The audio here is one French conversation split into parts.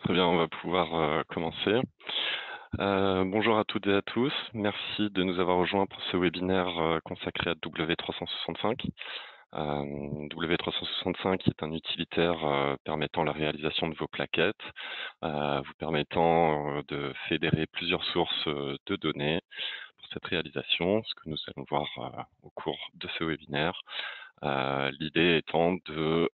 Très bien, on va pouvoir commencer. Bonjour à toutes et à tous. Merci de nous avoir rejoints pour ce webinaire consacré à W365. W365 est un utilitaire permettant la réalisation de vos plaquettes, vous permettant de fédérer plusieurs sources de données pour cette réalisation, ce que nous allons voir au cours de ce webinaire. L'idée étant de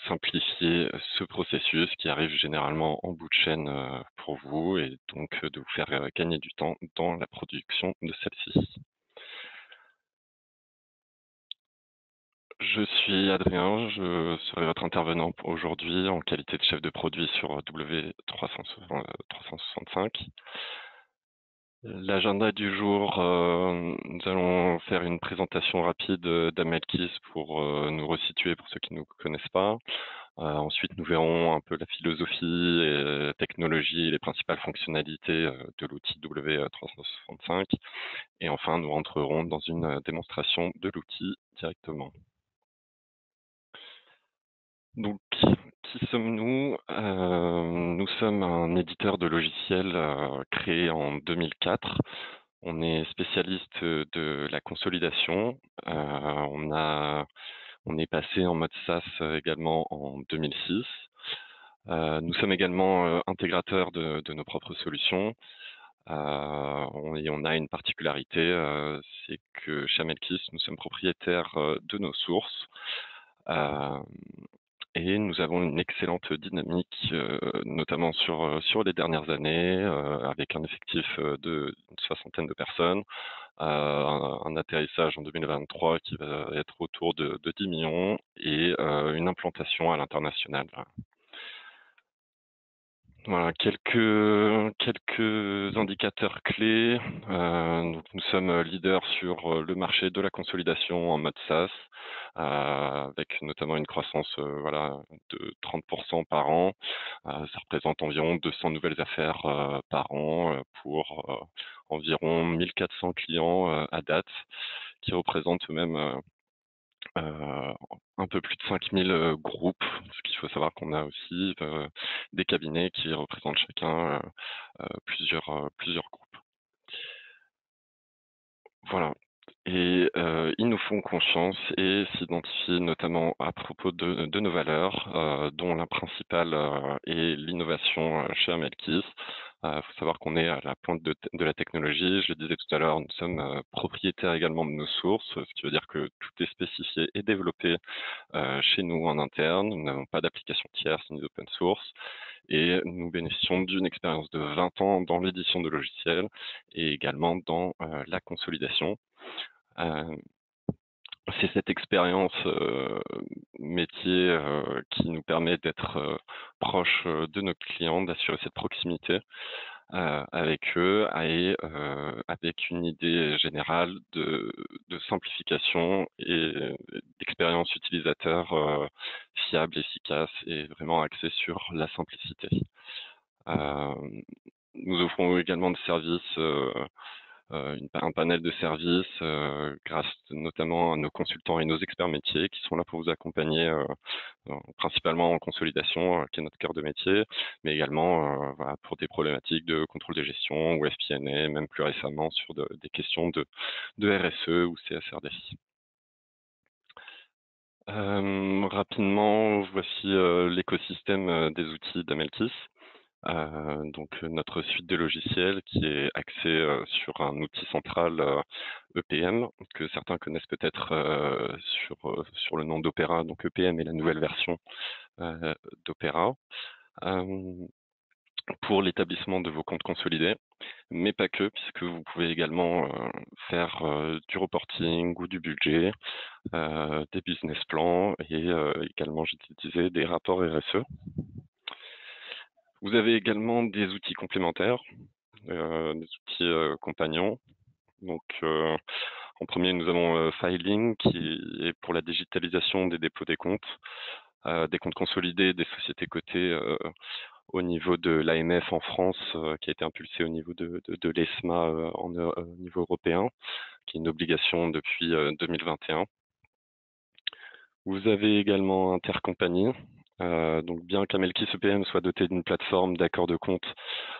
simplifier ce processus qui arrive généralement en bout de chaîne pour vous et donc de vous faire gagner du temps dans la production de celle-ci. Je suis Adrien, je serai votre intervenant pour aujourd'hui en qualité de chef de produit sur W365. L'agenda du jour, nous allons faire une présentation rapide d'Amelkis pour nous resituer pour ceux qui ne nous connaissent pas. Ensuite, nous verrons un peu la philosophie et la technologie et les principales fonctionnalités de l'outil W365. Et enfin, nous rentrerons dans une démonstration de l'outil directement. Donc, qui sommes-nous? Nous sommes un éditeur de logiciels créé en 2004. On est spécialiste de la consolidation. On est passé en mode SaaS également en 2006. Nous sommes également intégrateurs de nos propres solutions. Et on a une particularité, c'est que chez Amelkis, nous sommes propriétaires de nos sources. Et nous avons une excellente dynamique, notamment sur les dernières années, avec un effectif d'une soixantaine de personnes, un atterrissage en 2023 qui va être autour de 10 millions et une implantation à l'international. Voilà, quelques indicateurs clés. Donc nous sommes leaders sur le marché de la consolidation en mode SaaS, avec notamment une croissance voilà, de 30% par an. Ça représente environ 200 nouvelles affaires par an pour environ 1400 clients à date, qui représentent même un peu plus de 5000 groupes, parce qu'il faut savoir qu'on a aussi des cabinets qui représentent chacun plusieurs groupes. Voilà. Et ils nous font confiance et s'identifient notamment à propos de nos valeurs, dont la principale est l'innovation chez Amelkis. Il faut savoir qu'on est à la pointe de la technologie. Je le disais tout à l'heure, nous sommes propriétaires également de nos sources, ce qui veut dire que tout est spécifié et développé chez nous en interne. Nous n'avons pas d'application tierce ni d'open source et nous bénéficions d'une expérience de 20 ans dans l'édition de logiciels et également dans la consolidation. Euh, c'est cette expérience métier qui nous permet d'être proche de nos clients, d'assurer cette proximité avec eux et avec une idée générale de simplification et d'expérience utilisateur fiable, efficace et vraiment axée sur la simplicité. Euh, Nous offrons également des services un panel de services grâce notamment à nos consultants et nos experts métiers qui sont là pour vous accompagner principalement en consolidation, qui est notre cœur de métier, mais également voilà, pour des problématiques de contrôle de gestion ou FP&A, même plus récemment sur des questions de RSE ou CSRD. Rapidement, voici l'écosystème des outils d'Amelkis. Donc notre suite de logiciels qui est axée sur un outil central EPM que certains connaissent peut-être sur le nom d'Opera. Donc EPM est la nouvelle version d'Opera pour l'établissement de vos comptes consolidés, mais pas que, puisque vous pouvez également faire du reporting ou du budget, des business plans et également, je disais, des rapports RSE. Vous avez également des outils complémentaires, des outils compagnons. Donc, en premier, nous avons Filing, qui est pour la digitalisation des dépôts des comptes consolidés des sociétés cotées au niveau de l'AMF en France, qui a été impulsé au niveau de l'ESMA au niveau européen, qui est une obligation depuis 2021. Vous avez également Intercompagnie, Donc bien qu'Amelkis EPM soit doté d'une plateforme d'accord de compte,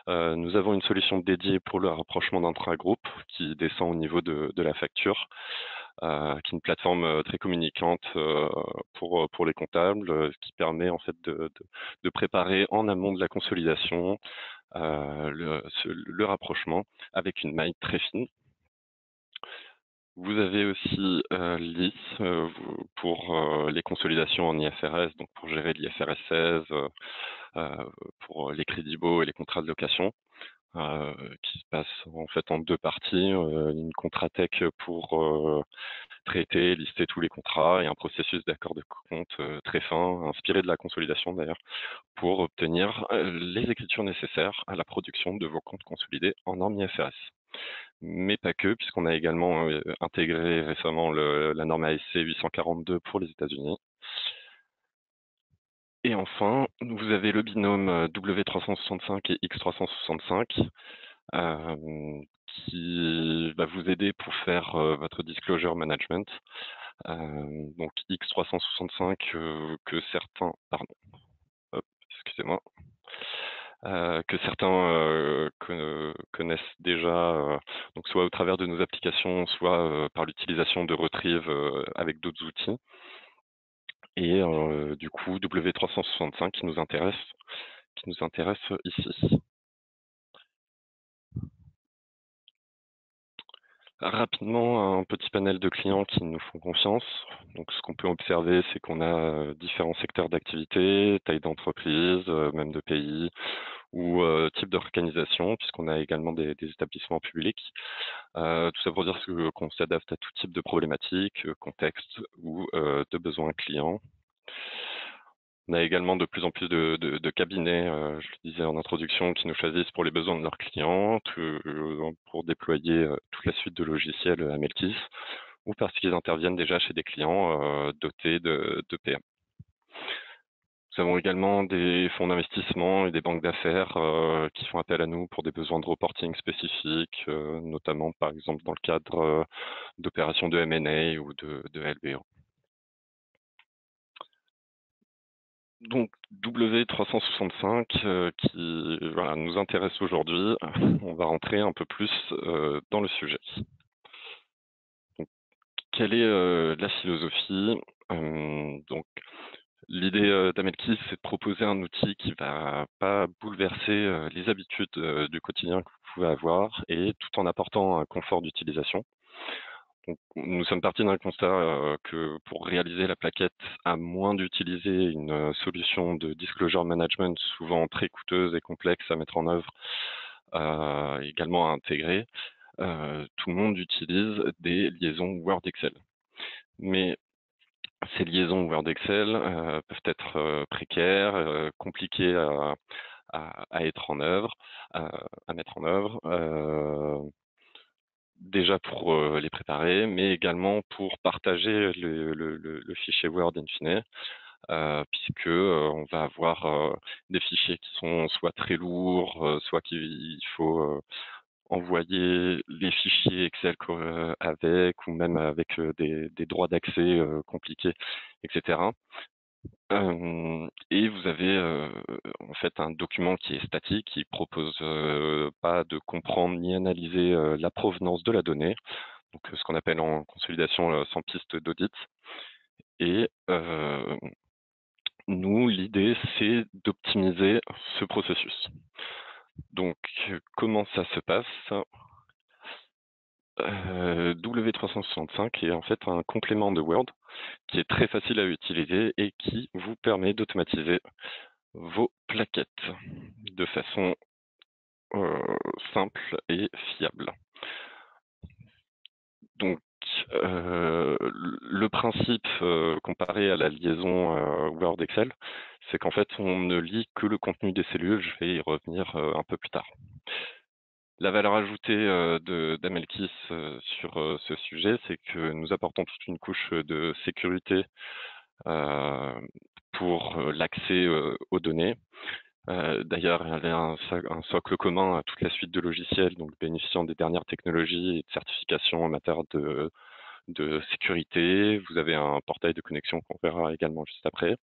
nous avons une solution dédiée pour le rapprochement d'intra-groupe qui descend au niveau de la facture, qui est une plateforme très communicante pour les comptables, ce qui permet en fait de préparer en amont de la consolidation le rapprochement avec une maille très fine. Vous avez aussi l'IS pour les consolidations en IFRS, donc pour gérer l'IFRS 16, pour les crédits baux et les contrats de location, qui se passe en fait en deux parties. Une Contratech pour traiter, lister tous les contrats et un processus d'accord de compte très fin, inspiré de la consolidation d'ailleurs, pour obtenir les écritures nécessaires à la production de vos comptes consolidés en norme IFRS. Mais pas que, puisqu'on a également intégré récemment la norme ASC 842 pour les États-Unis. Et enfin, vous avez le binôme W365 et X365 qui va vous aider pour faire votre disclosure management. Donc X365 que certains, pardon, hop, excusez-moi, que certains connaissent déjà, donc soit au travers de nos applications, soit par l'utilisation de Retrieve avec d'autres outils. Et du coup, W365 qui nous intéresse ici. Rapidement, un petit panel de clients qui nous font confiance. Donc, ce qu'on peut observer, c'est qu'on a différents secteurs d'activité, taille d'entreprise, même de pays, ou type d'organisation, puisqu'on a également des établissements publics. Tout ça pour dire qu'on s'adapte à tout type de problématiques, contexte ou de besoins clients. On a également de plus en plus de cabinets, je le disais en introduction, qui nous choisissent pour les besoins de leurs clients, pour déployer toute la suite de logiciels Amelkis, ou parce qu'ils interviennent déjà chez des clients dotés de PM. Nous avons également des fonds d'investissement et des banques d'affaires qui font appel à nous pour des besoins de reporting spécifiques, notamment par exemple dans le cadre d'opérations de M&A ou de LBO. Donc W365 qui nous intéresse aujourd'hui, on va rentrer un peu plus dans le sujet. Donc, quelle est la philosophie Donc, l'idée d'Amelkis, c'est de proposer un outil qui va pas bouleverser les habitudes du quotidien que vous pouvez avoir et tout en apportant un confort d'utilisation. Donc, nous sommes partis d'un constat que pour réaliser la plaquette, à moins d'utiliser une solution de disclosure management souvent très coûteuse et complexe à mettre en œuvre, également à intégrer, tout le monde utilise des liaisons Word Excel. Mais ces liaisons Word Excel peuvent être précaires, compliquées à être en œuvre, à mettre en œuvre. Déjà pour les préparer, mais également pour partager le fichier Word in fine, puisque on va avoir des fichiers qui sont soit très lourds, soit qu'il faut envoyer les fichiers Excel avec, ou même avec des droits d'accès compliqués, etc. Et vous avez en fait un document qui est statique, qui propose pas de comprendre ni analyser la provenance de la donnée, donc ce qu'on appelle en consolidation sans piste d'audit. Et nous, l'idée, c'est d'optimiser ce processus. Donc, comment ça se passe W365 est en fait un complément de Word qui est très facile à utiliser et qui vous permet d'automatiser vos plaquettes de façon simple et fiable. Donc, le principe comparé à la liaison Word Excel, c'est qu'en fait, on ne lit que le contenu des cellules. Je vais y revenir un peu plus tard. La valeur ajoutée d'Amelkis sur ce sujet, c'est que nous apportons toute une couche de sécurité pour l'accès aux données. D'ailleurs, il y a un socle commun à toute la suite de logiciels, donc bénéficiant des dernières technologies et de certifications en matière de sécurité. Vous avez un portail de connexion qu'on verra également juste après.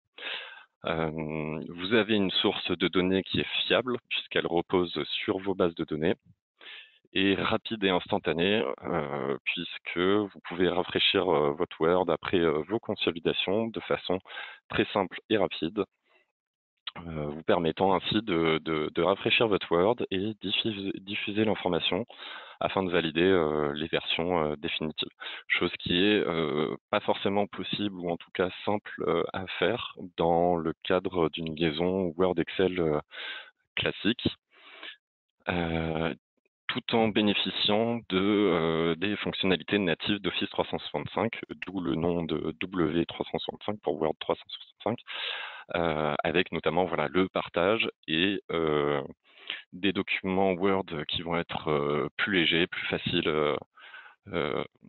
Vous avez une source de données qui est fiable puisqu'elle repose sur vos bases de données et rapide et instantanée puisque vous pouvez rafraîchir votre Word après vos consolidations de façon très simple et rapide, vous permettant ainsi de rafraîchir votre Word et diffuser l'information afin de valider les versions définitives. Chose qui est pas forcément possible ou en tout cas simple à faire dans le cadre d'une liaison Word-Excel classique, tout en bénéficiant des fonctionnalités natives d'Office 365, d'où le nom de W365 pour Word 365, avec notamment voilà, le partage et des documents Word qui vont être plus légers, plus faciles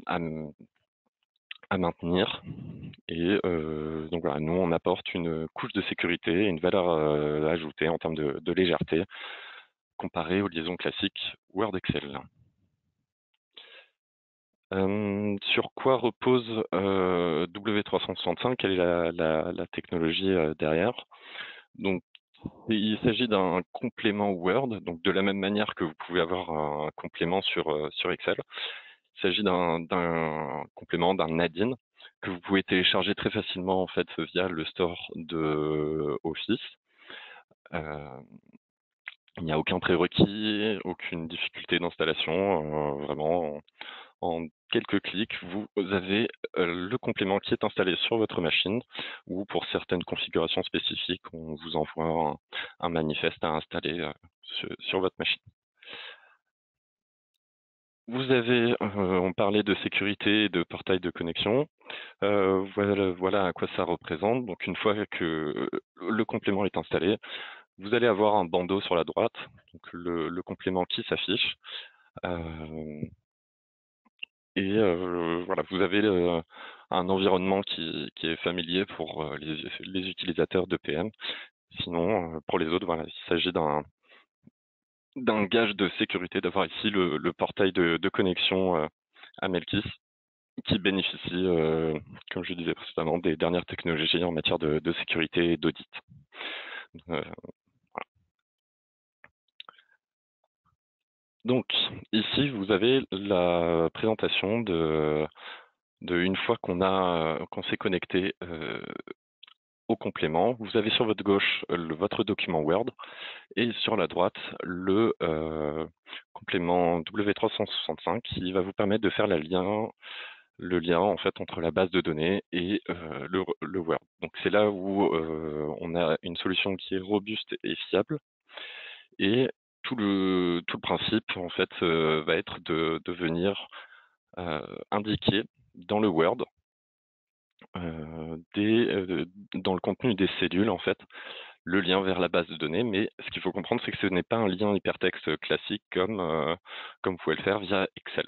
à, à maintenir. Et donc voilà, nous, on apporte une couche de sécurité et une valeur ajoutée en termes de légèreté comparée aux liaisons classiques Word Excel. Sur quoi repose W365? Quelle est la technologie derrière? Donc, il s'agit d'un complément Word, donc de la même manière que vous pouvez avoir un complément sur Excel. Il s'agit d'un complément, d'un add-in que vous pouvez télécharger très facilement en fait via le store de Office. Il n'y a aucun prérequis, aucune difficulté d'installation, vraiment en quelques clics, vous avez le complément qui est installé sur votre machine ou pour certaines configurations spécifiques, on vous envoie un manifeste à installer sur votre machine. Vous avez, on parlait de sécurité et de portail de connexion. Voilà à quoi ça représente. Donc une fois que le complément est installé, vous allez avoir un bandeau sur la droite, donc le complément qui s'affiche. Et voilà, vous avez un environnement qui est familier pour les utilisateurs de PM. Sinon, pour les autres, voilà, il s'agit d'un gage de sécurité d'avoir ici le portail de connexion à Melkis qui bénéficie, comme je disais précédemment, des dernières technologies en matière de sécurité et d'audit. Voilà. Donc, ici, vous avez la présentation une fois qu'on s'est connecté au complément. Vous avez sur votre gauche votre document Word et sur la droite le complément W365 qui va vous permettre de faire le lien en fait entre la base de données et le Word. Donc c'est là où on a une solution qui est robuste et fiable et tout le principe en fait va être de venir indiquer dans le Word dans le contenu des cellules en fait le lien vers la base de données, mais ce qu'il faut comprendre, c'est que ce n'est pas un lien hypertexte classique comme vous pouvez le faire via Excel.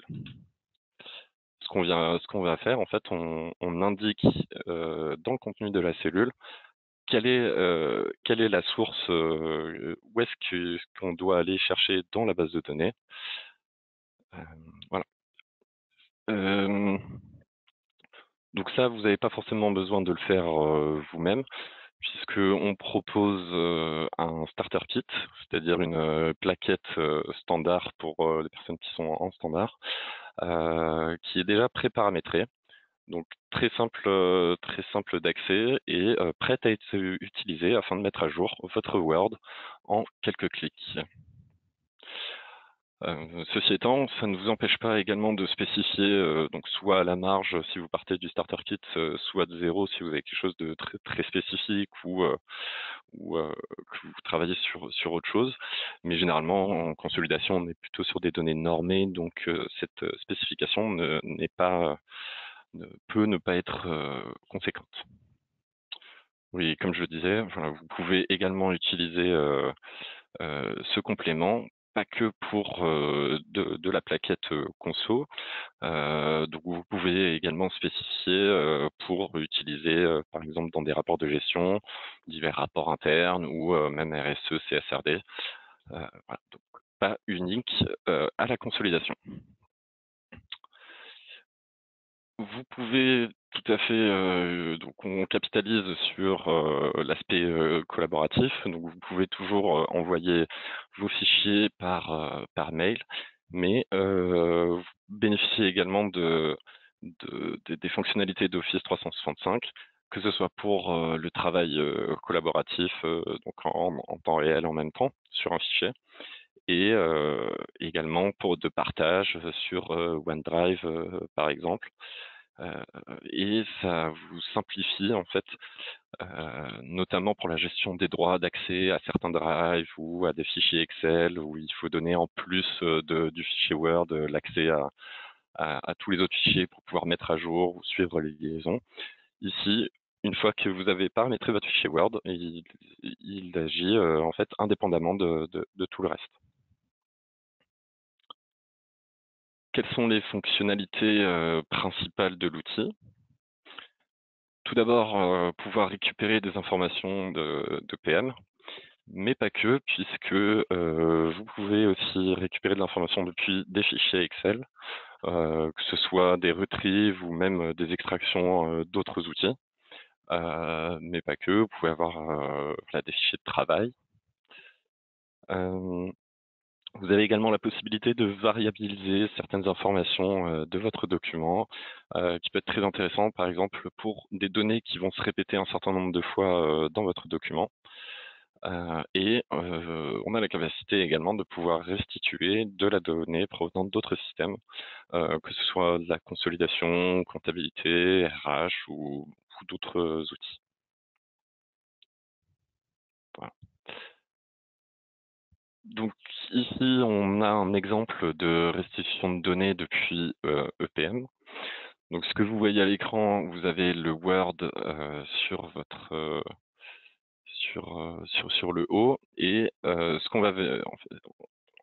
Ce qu'on va faire, en fait, on indique dans le contenu de la cellule quelle est la source, où est-ce qu'on doit aller chercher dans la base de données. Voilà. Donc ça, vous n'avez pas forcément besoin de le faire vous-même, puisqu'on propose un starter kit, c'est-à-dire une plaquette standard pour les personnes qui sont en standard, qui est déjà pré-paramétrée, donc très simple d'accès et prête à être utilisée afin de mettre à jour votre Word en quelques clics. Ceci étant, ça ne vous empêche pas également de spécifier donc soit à la marge si vous partez du starter kit, soit de zéro si vous avez quelque chose de très spécifique ou que vous travaillez sur autre chose. Mais généralement, en consolidation, on est plutôt sur des données normées, donc cette spécification peut ne pas être conséquente. Oui, comme je le disais, voilà, vous pouvez également utiliser ce complément, pas que pour de la plaquette conso. Donc vous pouvez également spécifier pour utiliser, par exemple, dans des rapports de gestion, divers rapports internes ou même RSE, CSRD. Voilà, donc pas unique à la consolidation. Vous pouvez tout à fait, donc on capitalise sur, l'aspect, collaboratif, donc vous pouvez toujours, envoyer vos fichiers par mail, mais, vous bénéficiez également des fonctionnalités d'Office 365, que ce soit pour, le travail, collaboratif, donc en temps réel en même temps sur un fichier et également pour de partage, sur, OneDrive, par exemple. Heu et ça vous simplifie en fait, notamment pour la gestion des droits d'accès à certains drives ou à des fichiers Excel où il faut donner en plus, du fichier Word, l'accès à tous les autres fichiers pour pouvoir mettre à jour ou suivre les liaisons. Ici, une fois que vous avez paramétré votre fichier Word, il agit, en fait indépendamment de tout le reste. Quelles sont les fonctionnalités, principales de l'outil? Tout d'abord, pouvoir récupérer des informations de PM, mais pas que, puisque, vous pouvez aussi récupérer de l'information depuis des fichiers Excel, que ce soit des retrieves ou même, des extractions, d'autres outils, mais pas que. Vous pouvez avoir, voilà, des fichiers de travail. Hem, Vous avez également la possibilité de variabiliser certaines informations, de votre document, qui peut être très intéressant, par exemple, pour des données qui vont se répéter un certain nombre de fois, dans votre document. On a la capacité également de pouvoir restituer de la donnée provenant d'autres systèmes, que ce soit de la consolidation, comptabilité, RH ou d'autres outils. Voilà. Donc ici, on a un exemple de restitution de données depuis, EPM. Donc ce que vous voyez à l'écran, vous avez le Word, sur votre, sur le haut et ce qu'on va ve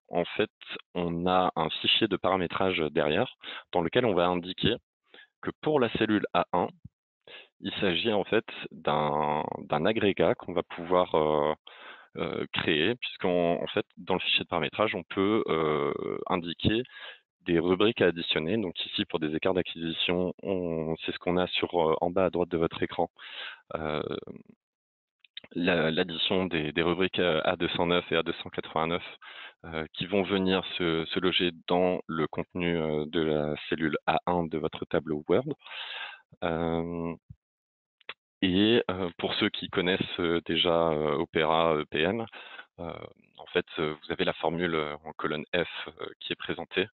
en fait, on a un fichier de paramétrage derrière, dans lequel on va indiquer que pour la cellule A1, il s'agit en fait d'un agrégat qu'on va pouvoir, créer puisqu'en en fait, dans le fichier de paramétrage, on peut, indiquer des rubriques à additionner. Donc ici, pour des écarts d'acquisition, on c'est ce qu'on a sur, en bas à droite de votre écran, heu, l'addition des rubriques, A209 et A289, qui vont venir se loger dans le contenu, de la cellule A1 de votre tableau Word. Hem Pour ceux qui connaissent, déjà, Opera EPM, en fait, vous avez la formule, en colonne F, qui est présentée.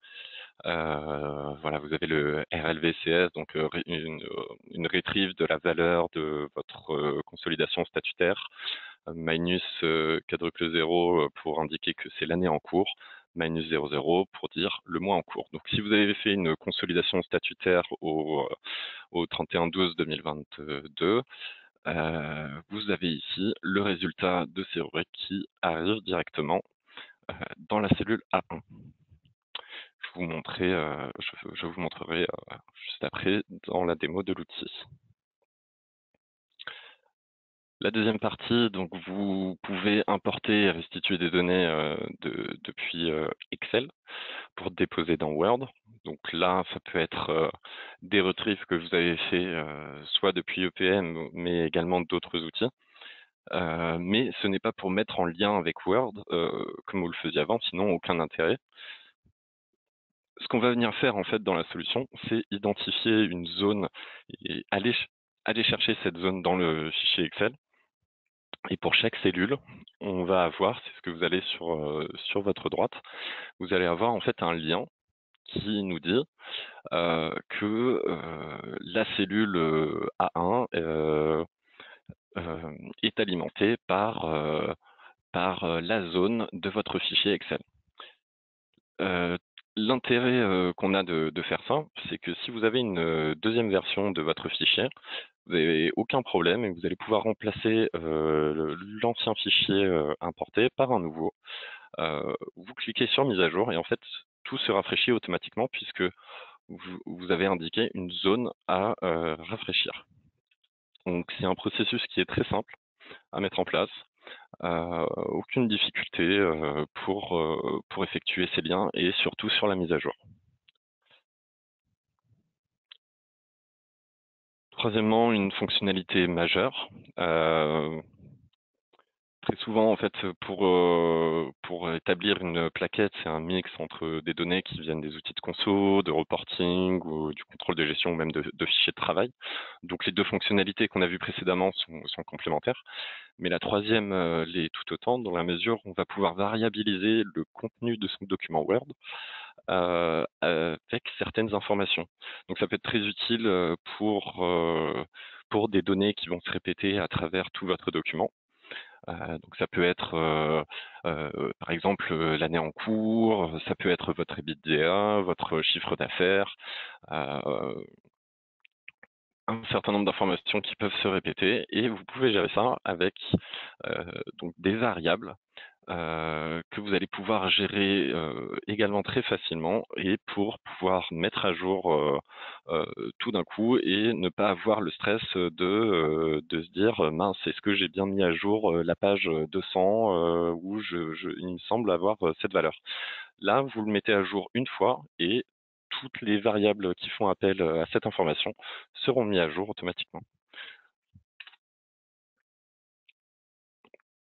Voilà, vous avez le RLVCS, donc ré une retrieve de la valeur de votre, consolidation statutaire, minus, quadruple 0, pour indiquer que c'est l'année en cours, minus 00 pour dire le mois en cours. Donc si vous avez fait une consolidation statutaire au 31/12/2022, vous avez ici le résultat de ces rubriques qui arrive directement, dans la cellule A1. Je vous montrerai, juste après dans la démo de l'outil. La deuxième partie, donc vous pouvez importer et restituer des données, depuis, Excel pour déposer dans Word. Donc là, ça peut être, des retrieves que vous avez fait, soit depuis EPM, mais également d'autres outils. Mais ce n'est pas pour mettre en lien avec Word, comme vous le faisiez avant, sinon aucun intérêt. Ce qu'on va venir faire en fait dans la solution, c'est identifier une zone et aller chercher cette zone dans le fichier Excel. Et pour chaque cellule, on va avoir, c'est ce que vous allez sur votre droite, vous allez avoir en fait un lien qui nous dit que la cellule A1 est alimentée par la zone de votre fichier Excel. Heu, L'intérêt, qu'on a de faire ça, c'est que si vous avez une, 2e version de votre fichier, vous avez aucun problème et vous allez pouvoir remplacer, l'ancien fichier, importé par un nouveau. Vous cliquez sur mise à jour et en fait, tout se rafraîchit automatiquement puisque vous avez indiqué une zone à, rafraîchir. Donc c'est un processus qui est très simple à mettre en place. Aucune difficulté, pour effectuer ces liens et surtout sur la mise à jour. Troisièmement, une fonctionnalité majeure. Très souvent, en fait, pour établir une plaquette, c'est un mix entre des données qui viennent des outils de conso, de reporting ou du contrôle de gestion ou même de fichiers de travail. Donc les deux fonctionnalités qu'on a vues précédemment sont complémentaires. Mais la troisième l'est tout autant, dans la mesure où on va pouvoir variabiliser le contenu de son document Word avec certaines informations. Donc ça peut être très utile pour des données qui vont se répéter à travers tout votre document. Donc ça peut être, par exemple, l'année en cours, ça peut être votre EBITDA, votre chiffre d'affaires, un certain nombre d'informations qui peuvent se répéter et vous pouvez gérer ça avec donc des variables que vous allez pouvoir gérer également très facilement et pour pouvoir mettre à jour tout d'un coup et ne pas avoir le stress de se dire mince, est-ce que j'ai bien mis à jour la page 200 où il me semble avoir cette valeur. Là, vous le mettez à jour une fois et toutes les variables qui font appel à cette information seront mises à jour automatiquement.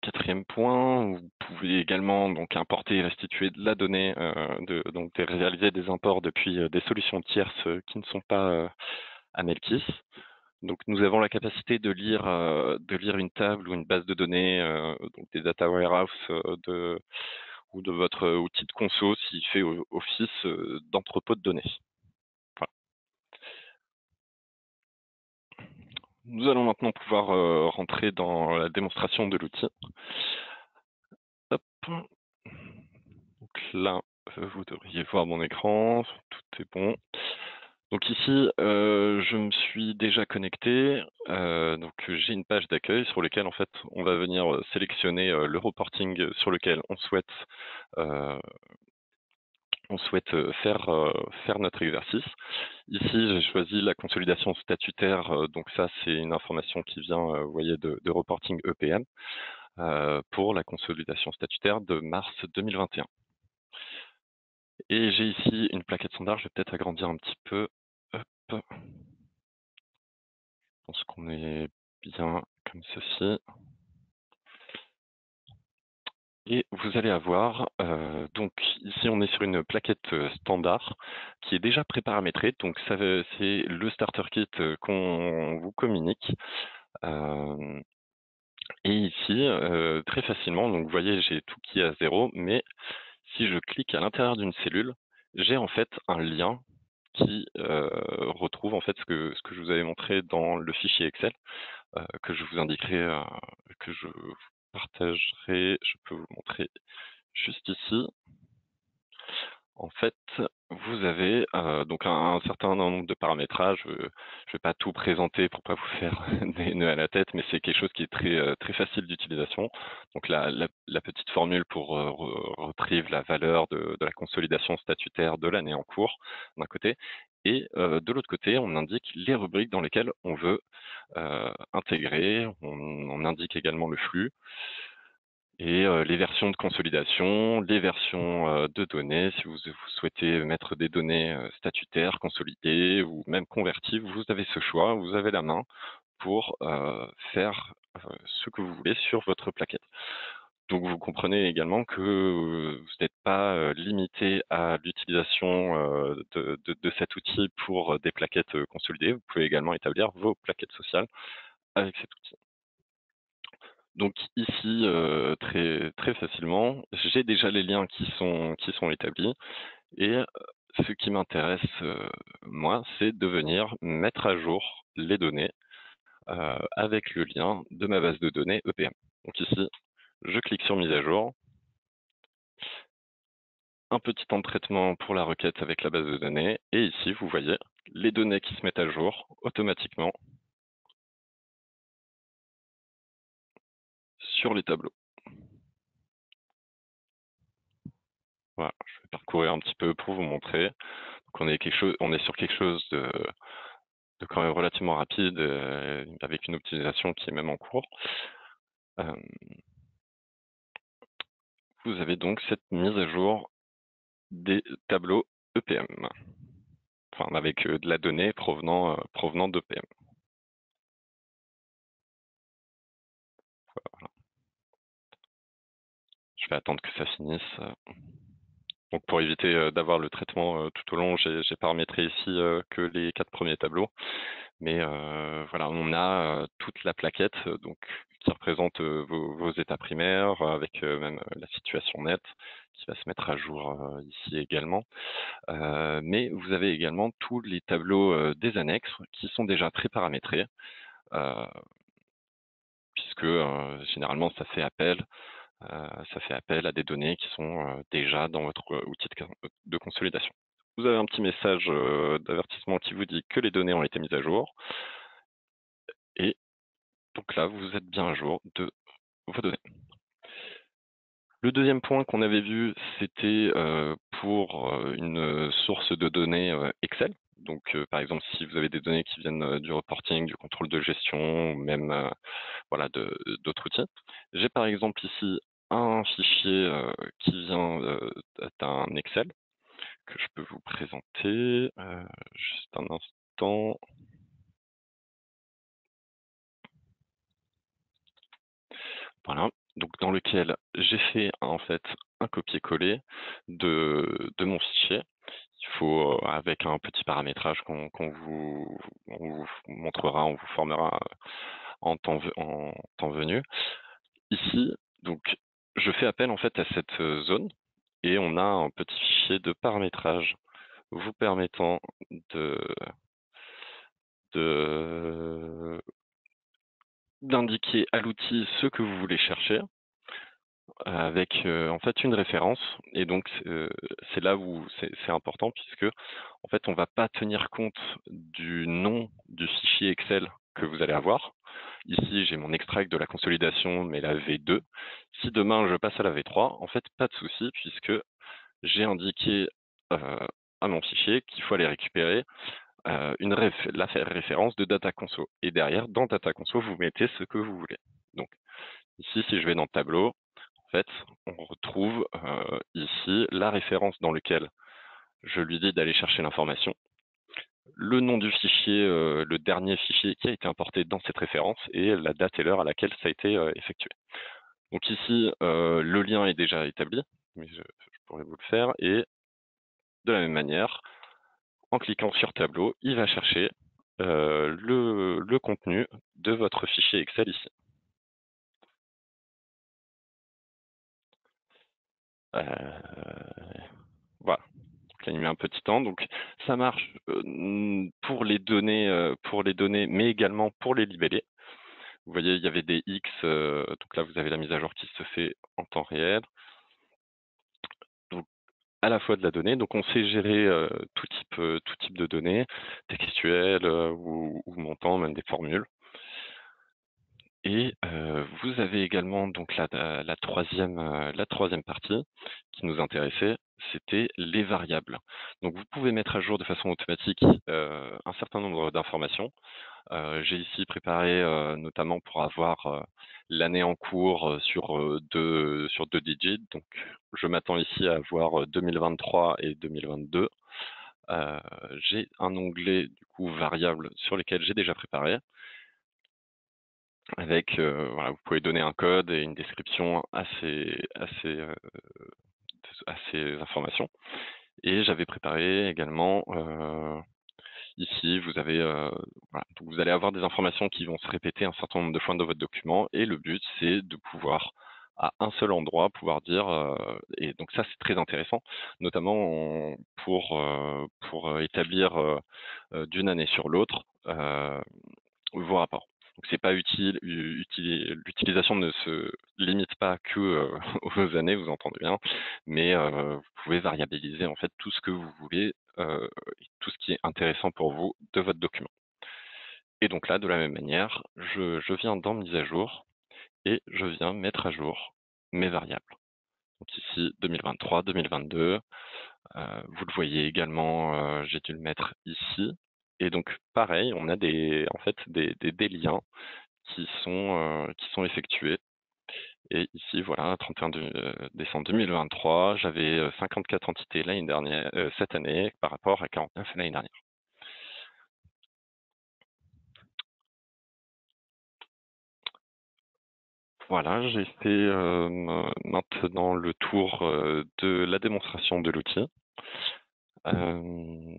Quatrième point, vous pouvez également donc importer et restituer de la donnée, donc réaliser des imports depuis des solutions tierces qui ne sont pas Amelkis. Donc nous avons la capacité de lire une table ou une base de données, donc des data warehouse ou de votre outil de conso s'il fait office d'entrepôt de données. Voilà. Nous allons maintenant pouvoir rentrer dans la démonstration de l'outil. Hop. Donc là, vous devriez voir mon écran, tout est bon. Donc ici, je me suis déjà connecté, donc j'ai une page d'accueil sur laquelle en fait on va venir sélectionner le reporting sur lequel euh, on souhaite faire notre exercice. Ici, j'ai choisi la consolidation statutaire, donc ça c'est une information qui vient, vous voyez, de reporting EPM, pour la consolidation statutaire de mars 2021. Et j'ai ici une plaquette standard, je vais peut-être agrandir un petit peu. Hop. Je pense qu'on est bien comme ceci. Et vous allez avoir, donc ici on est sur une plaquette standard qui est déjà préparamétrée, donc c'est le starter kit qu'on vous communique. Et ici, très facilement, donc vous voyez j'ai tout qui est à 0, mais si je clique à l'intérieur d'une cellule, j'ai en fait un lien qui retrouve en fait ce que je vous avais montré dans le fichier Excel, que je vous indiquerai, que je vous partagerai. Je peux vous montrer juste ici. En fait, vous avez donc un certain nombre de paramétrages. Je ne vais pas tout présenter pour pas vous faire des nœuds à la tête, mais c'est quelque chose qui est très facile d'utilisation. Donc la petite formule pour retrieve la valeur de la consolidation statutaire de l'année en cours, d'un côté, et de l'autre côté, on indique les rubriques dans lesquelles on veut intégrer. On indique également le flux et les versions de consolidation, les versions de données. Si vous souhaitez mettre des données statutaires, consolidées ou même converties, vous avez ce choix, vous avez la main pour faire ce que vous voulez sur votre plaquette. Donc vous comprenez également que vous n'êtes pas limité à l'utilisation de cet outil pour des plaquettes consolidées. Vous pouvez également établir vos plaquettes sociales avec cet outil. Donc ici, très facilement, j'ai déjà les liens qui sont établis et ce qui m'intéresse, moi, c'est de venir mettre à jour les données avec le lien de ma base de données EPM. Donc ici, je clique sur mise à jour. Un petit temps de traitement pour la requête avec la base de données et ici, vous voyez les données qui se mettent à jour automatiquement sur les tableaux. Voilà, je vais parcourir un petit peu pour vous montrer. Donc on est sur quelque chose de quand même relativement rapide, avec une optimisation qui est même en cours. Vous avez donc cette mise à jour des tableaux EPM, enfin avec de la donnée provenant d'EPM. Je vais attendre que ça finisse. Donc pour éviter d'avoir le traitement tout au long, j'ai paramétré ici que les 4 premiers tableaux. Mais voilà, on a toute la plaquette donc qui représente vos états primaires avec même la situation nette qui va se mettre à jour ici également. Mais vous avez également tous les tableaux des annexes qui sont déjà pré-paramétrés, puisque généralement ça fait appel à des données qui sont déjà dans votre outil de consolidation. Vous avez un petit message d'avertissement qui vous dit que les données ont été mises à jour. Et donc là, vous êtes bien à jour de vos données. Le deuxième point qu'on avait vu, c'était pour une source de données Excel. Donc, par exemple, si vous avez des données qui viennent du reporting, du contrôle de gestion, ou même voilà, d'autres outils. J'ai par exemple ici un fichier qui vient d'un Excel que je peux vous présenter. Juste un instant. Voilà, donc dans lequel j'ai fait en fait un copier-coller de mon fichier. Il faut, avec un petit paramétrage qu'on on vous montrera, on vous formera en temps venu. Ici, donc, je fais appel en fait à cette zone et on a un petit fichier de paramétrage vous permettant d'indiquer à l'outil ce que vous voulez chercher avec en fait une référence. Et donc c'est là où c'est important puisque en fait on va pas tenir compte du nom du fichier Excel que vous allez avoir. Ici j'ai mon extract de la consolidation mais la V2. Si demain je passe à la V3, en fait pas de souci puisque j'ai indiqué à mon fichier qu'il faut aller récupérer la référence de data conso. Et derrière, dans data conso, vous mettez ce que vous voulez. Donc ici, si je vais dans le tableau, en fait, on retrouve ici la référence dans laquelle je lui dis d'aller chercher l'information, le nom du fichier, le dernier fichier qui a été importé dans cette référence et la date et l'heure à laquelle ça a été effectué. Donc ici, le lien est déjà établi, mais je pourrais vous le faire, et de la même manière, en cliquant sur tableau, il va chercher le contenu de votre fichier Excel ici. Voilà, donc là, il met un petit temps. Donc ça marche pour les données, mais également pour les libellés. Vous voyez, il y avait des X, donc là vous avez la mise à jour qui se fait en temps réel. Donc à la fois de la donnée, donc on sait gérer tout type de données, textuelles ou montant, même des formules. Et vous avez également donc la troisième partie qui nous intéressait, c'était les variables. Donc vous pouvez mettre à jour de façon automatique un certain nombre d'informations. J'ai ici préparé notamment pour avoir l'année en cours sur deux digits. Donc je m'attends ici à avoir 2023 et 2022. J'ai un onglet du coup variable sur lequel j'ai déjà préparé. Avec, voilà, vous pouvez donner un code et une description à ces informations. Et j'avais préparé également, ici, vous avez, voilà, donc vous allez avoir des informations qui vont se répéter un certain nombre de fois dans votre document. Et le but, c'est de pouvoir, à un seul endroit, pouvoir dire, et donc ça, c'est très intéressant, notamment pour établir d'une année sur l'autre vos rapports. Donc c'est pas utile, l'utilisation ne se limite pas que aux années, vous entendez bien, mais vous pouvez variabiliser en fait tout ce que vous voulez, tout ce qui est intéressant pour vous de votre document. Et donc là, de la même manière, je viens dans mise à jour et je viens mettre à jour mes variables. Donc ici 2023, 2022, vous le voyez également, j'ai dû le mettre ici. Et donc pareil, on a en fait des liens qui sont effectués. Et ici, voilà, 31 décembre 2023, j'avais 54 entités l'année dernière, cette année par rapport à 49 l'année dernière. Voilà, j'ai fait maintenant le tour de la démonstration de l'outil. Euh,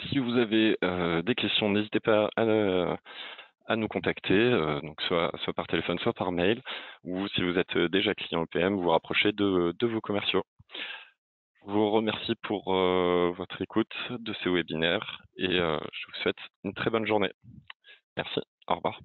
Si vous avez des questions, n'hésitez pas à nous contacter, donc soit par téléphone, soit par mail, ou si vous êtes déjà client EPM, vous vous rapprochez de vos commerciaux. Je vous remercie pour votre écoute de ce webinaire et je vous souhaite une très bonne journée. Merci. Au revoir.